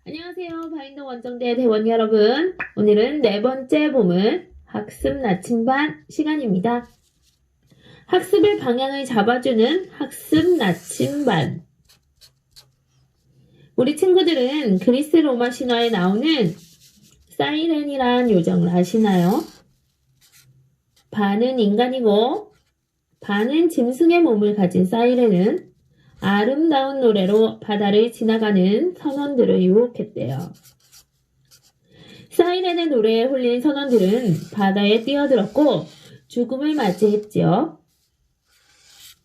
안녕하세요. 바인더 원정대 대원 여러분. 오늘은 네 번째 보문 학습 나침반 시간입니다. 학습의 방향을 잡아주는 학습 나침반. 우리 친구들은 그리스 로마 신화에 나오는 사이렌이란 요정을 아시나요? 반은 인간이고 반은 짐승의 몸을 가진 사이렌은 아름다운 노래로 바다를 지나가는 선원들을 유혹했대요. 사이렌의 노래에 홀린 선원들은 바다에 뛰어들었고 죽음을 맞이했지요.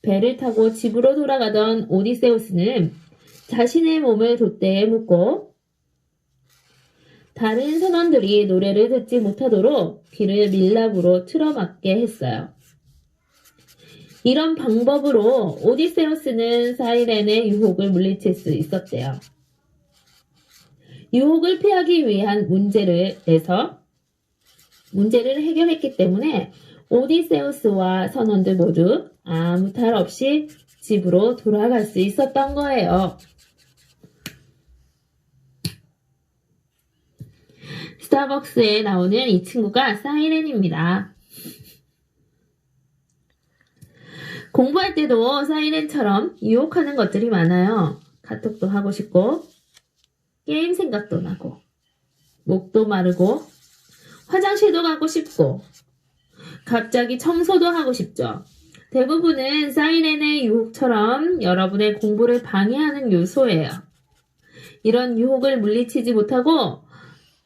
배를 타고 집으로 돌아가던 오디세우스는 자신의 몸을 돛대에 묶고 다른 선원들이 노래를 듣지 못하도록 귀를 밀랍으로 틀어막게 했어요. 이런 방법으로 오디세우스는 사이렌의 유혹을 물리칠 수 있었대요. 유혹을 피하기 위한 문제를 내서 문제를 해결했기 때문에 오디세우스와 선원들 모두 아무 탈 없이 집으로 돌아갈 수 있었던 거예요. 스타벅스에 나오는 이 친구가 사이렌입니다. 공부할 때도 사이렌처럼 유혹하는 것들이 많아요. 카톡도 하고 싶고, 게임 생각도 나고, 목도 마르고, 화장실도 가고 싶고, 갑자기 청소도 하고 싶죠. 대부분은 사이렌의 유혹처럼 여러분의 공부를 방해하는 요소예요. 이런 유혹을 물리치지 못하고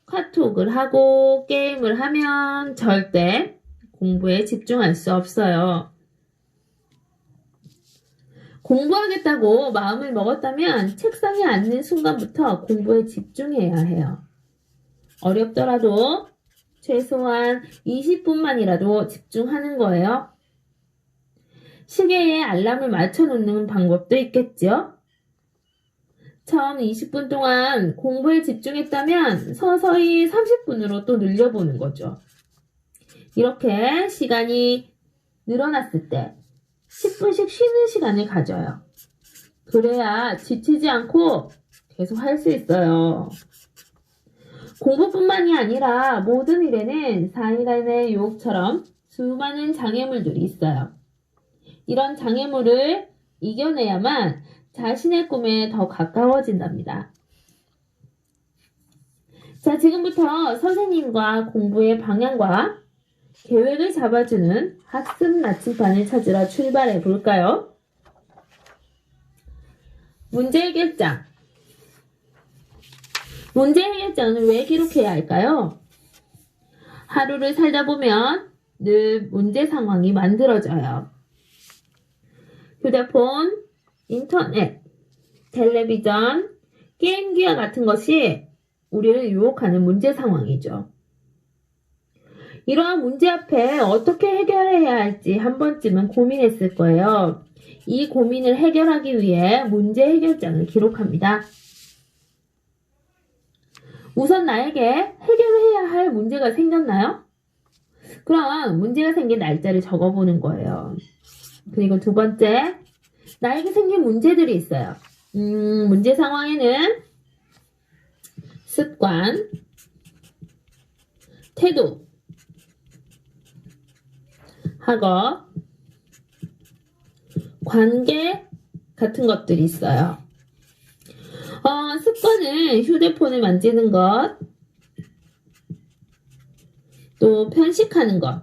카톡을 하고 게임을 하면 절대 공부에 집중할 수 없어요. 공부하겠다고 마음을 먹었다면 책상에 앉는 순간부터 공부에 집중해야 해요. 어렵더라도 최소한 20분만이라도 집중하는 거예요. 시계에 알람을 맞춰놓는 방법도 있겠죠? 처음 20분 동안 공부에 집중했다면 서서히 30분으로 또 늘려보는 거죠. 이렇게 시간이 늘어났을 때 10분씩 쉬는 시간을 가져요. 그래야 지치지 않고 계속 할 수 있어요. 공부뿐만이 아니라 모든 일에는 사이렌의 유혹처럼 수많은 장애물들이 있어요. 이런 장애물을 이겨내야만 자신의 꿈에 더 가까워진답니다. 자, 지금부터 선생님과 공부의 방향과 계획을 잡아주는 학습 나침반을 찾으러 출발해 볼까요? 문제 해결장. 문제 해결장은 왜 기록해야 할까요? 하루를 살다 보면 늘 문제 상황이 만들어져요. 휴대폰, 인터넷, 텔레비전, 게임기와 같은 것이 우리를 유혹하는 문제 상황이죠. 이러한 문제 앞에 어떻게 해결해야 할지 한 번쯤은 고민했을 거예요. 이 고민을 해결하기 위해 문제 해결장을 기록합니다. 우선 나에게 해결해야 할 문제가 생겼나요? 그럼 문제가 생긴 날짜를 적어보는 거예요. 그리고 두 번째, 나에게 생긴 문제들이 있어요. 문제 상황에는 습관, 태도, 학업, 관계 같은 것들이 있어요. 습관은 휴대폰을 만지는 것, 또 편식하는 것,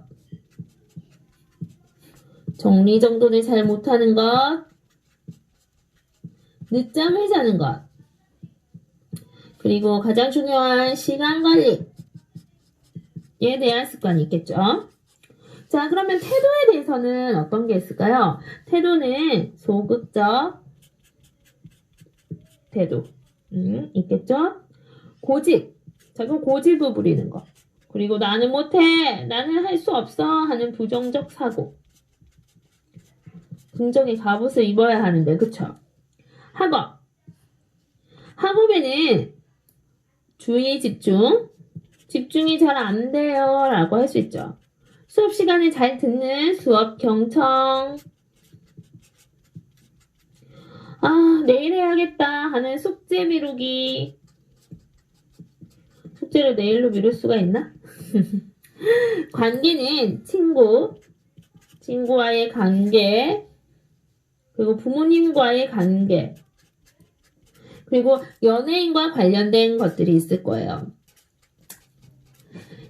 정리정돈을 잘 못하는 것, 늦잠을 자는 것, 그리고 가장 중요한 시간 관리에 대한 습관이 있겠죠. 자, 그러면 태도에 대해서는 어떤 게 있을까요? 태도는 소극적 태도 있겠죠? 고집, 자꾸 고집을 부리는 거. 그리고 나는 못해, 나는 할 수 없어 하는 부정적 사고. 긍정의 갑옷을 입어야 하는데, 그쵸? 학업. 학업에는 주의 집중이 잘 안 돼요 라고 할 수 있죠. 수업 시간에 잘 듣는 수업 경청, 내일 해야겠다 하는 숙제 미루기, 숙제를 내일로 미룰 수가 있나? 관계는 친구와의 관계, 그리고 부모님과의 관계, 그리고 연예인과 관련된 것들이 있을 거예요.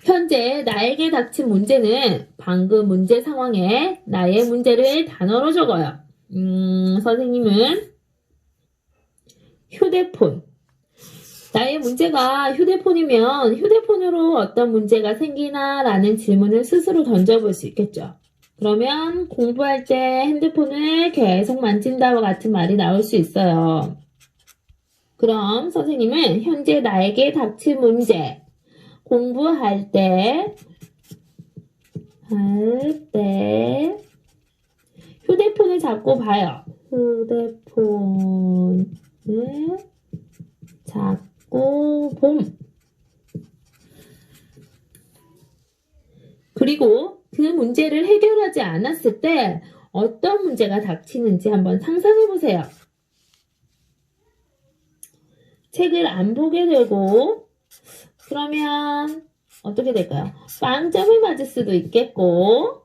현재 나에게 닥친 문제는 방금 문제 상황에 나의 문제를 단어로 적어요. 선생님은 휴대폰. 나의 문제가 휴대폰이면 휴대폰으로 어떤 문제가 생기나 라는 질문을 스스로 던져볼 수 있겠죠. 그러면 공부할 때 핸드폰을 계속 만진다와 같은 말이 나올 수 있어요. 그럼 선생님은 현재 나에게 닥친 문제, 공부할 때 휴대폰을 잡고 봐요. 휴대폰을 잡고 봄. 그리고 그 문제를 해결하지 않았을 때 어떤 문제가 닥치는지 한번 상상해 보세요. 책을 안 보게 되고 그러면 어떻게 될까요? 빵점을 맞을 수도 있겠고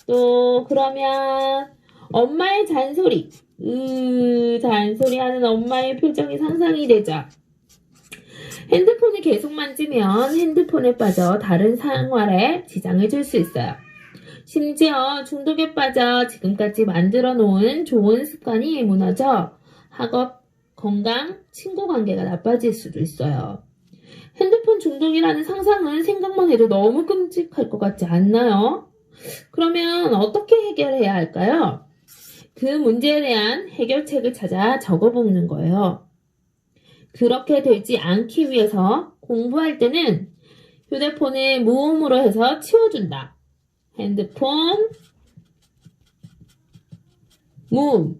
또 그러면 엄마의 잔소리 잔소리하는 엄마의 표정이 상상이 되죠. 핸드폰을 계속 만지면 핸드폰에 빠져 다른 생활에 지장을 줄 수 있어요. 심지어 중독에 빠져 지금까지 만들어 놓은 좋은 습관이 무너져 학업, 건강, 친구 관계가 나빠질 수도 있어요. 핸드폰 중독이라는 상상은 생각만 해도 너무 끔찍할 것 같지 않나요? 그러면 어떻게 해결해야 할까요? 그 문제에 대한 해결책을 찾아 적어보는 거예요. 그렇게 되지 않기 위해서 공부할 때는 휴대폰을 무음으로 해서 치워준다. 핸드폰 무음.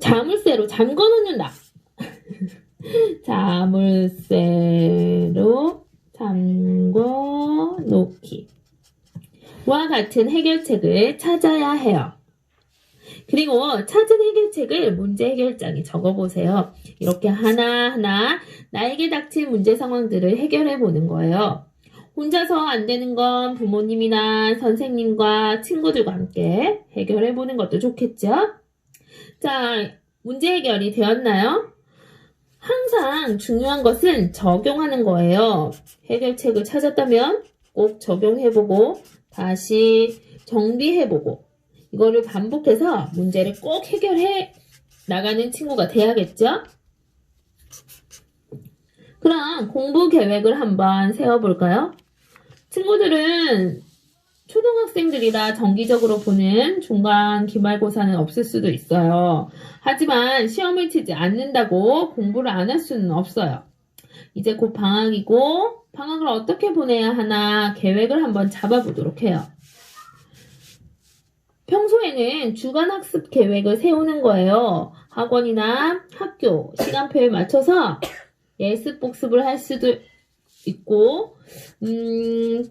자물쇠로 잠궈 놓는다. 자물쇠로 잠궈 놓기. 와 같은 해결책을 찾아야 해요. 그리고 찾은 해결책을 문제 해결장에 적어보세요. 이렇게 하나하나 나에게 닥친 문제 상황들을 해결해 보는 거예요. 혼자서 안 되는 건 부모님이나 선생님과 친구들과 함께 해결해 보는 것도 좋겠죠? 자, 문제 해결이 되었나요? 항상 중요한 것은 적용하는 거예요. 해결책을 찾았다면 꼭 적용해보고 다시 정비해보고 이거를 반복해서 문제를 꼭 해결해 나가는 친구가 돼야겠죠? 그럼 공부 계획을 한번 세워볼까요? 친구들은 초등학생들이라 정기적으로 보는 중간 기말고사는 없을 수도 있어요. 하지만 시험을 치지 않는다고 공부를 안 할 수는 없어요. 이제 곧 방학이고 방학을 어떻게 보내야 하나 계획을 한번 잡아보도록 해요. 평소에는 주간 학습 계획을 세우는 거예요. 학원이나 학교 시간표에 맞춰서 예습 복습을 할 수도 있고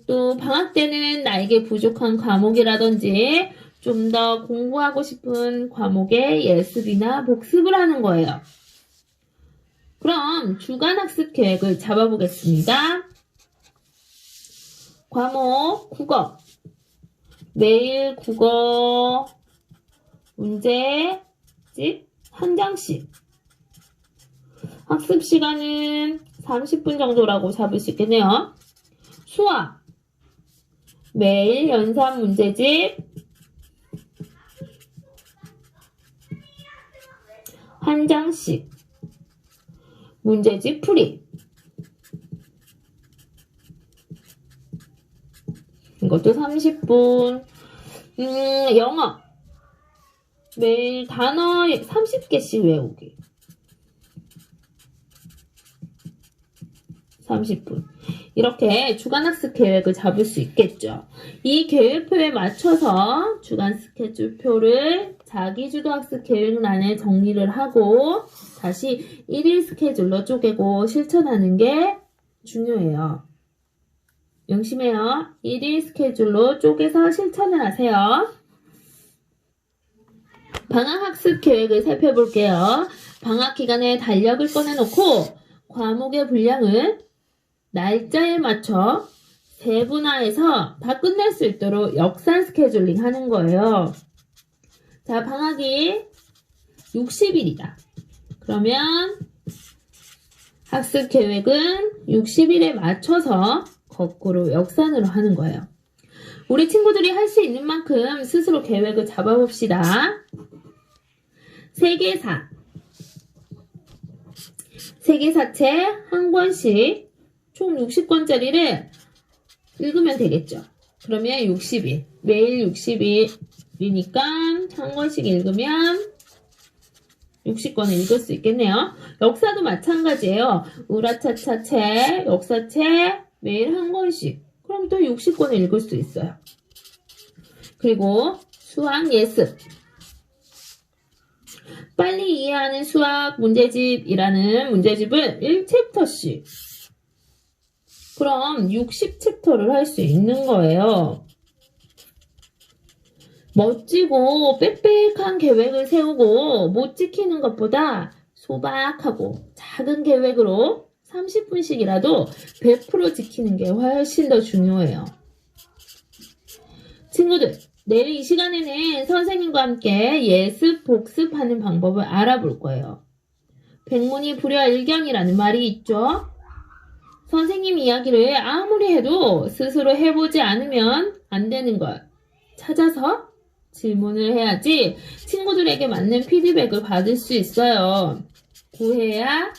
또 방학 때는 나에게 부족한 과목이라든지 좀 더 공부하고 싶은 과목의 예습이나 복습을 하는 거예요. 그럼 주간 학습 계획을 잡아보겠습니다. 과목 국어. 매일 국어 문제집 한 장씩. 학습 시간은 30분 정도라고 잡을 수 있겠네요. 수학. 매일 연산 문제집 한 장씩. 문제집 풀이. 이것도 30분. 영어. 매일 단어 30개씩 외우기. 30분. 이렇게 주간 학습 계획을 잡을 수 있겠죠. 이 계획표에 맞춰서 주간 스케줄표를 자기주도 학습 계획란에 정리를 하고 다시 1일 스케줄로 쪼개고 실천하는 게 중요해요. 명심해요. 1일 스케줄로 쪼개서 실천을 하세요. 방학 학습 계획을 살펴볼게요. 방학 기간에 달력을 꺼내놓고 과목의 분량을 날짜에 맞춰 세분화해서 다 끝낼 수 있도록 역산 스케줄링 하는 거예요. 자, 방학이 60일이다. 그러면 학습 계획은 60일에 맞춰서 거꾸로 역산으로 하는 거예요. 우리 친구들이 할 수 있는 만큼 스스로 계획을 잡아봅시다. 세계사. 세계사책 한 권씩 총 60권짜리를 읽으면 되겠죠. 그러면 60일. 매일 60일이니까 한 권씩 읽으면 60권을 읽을 수 있겠네요. 역사도 마찬가지예요. 우라차차책, 역사책 매일 한 권씩. 그럼 또 60권을 읽을 수 있어요. 그리고 수학 예습. 빨리 이해하는 수학 문제집이라는 문제집을 1챕터씩. 그럼 60챕터를 할 수 있는 거예요. 멋지고 빽빽한 계획을 세우고 못 지키는 것보다 소박하고 작은 계획으로 30분씩이라도 100% 지키는 게 훨씬 더 중요해요. 친구들, 내일 이 시간에는 선생님과 함께 예습, 복습하는 방법을 알아볼 거예요. 백문이 불여일견이라는 말이 있죠. 선생님 이야기를 아무리 해도 스스로 해보지 않으면 안 되는 걸 찾아서 질문을 해야지 친구들에게 맞는 피드백을 받을 수 있어요. 구해야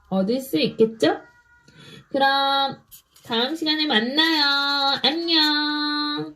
얻을 수 있겠죠? 그럼 다음 시간에 만나요. 안녕.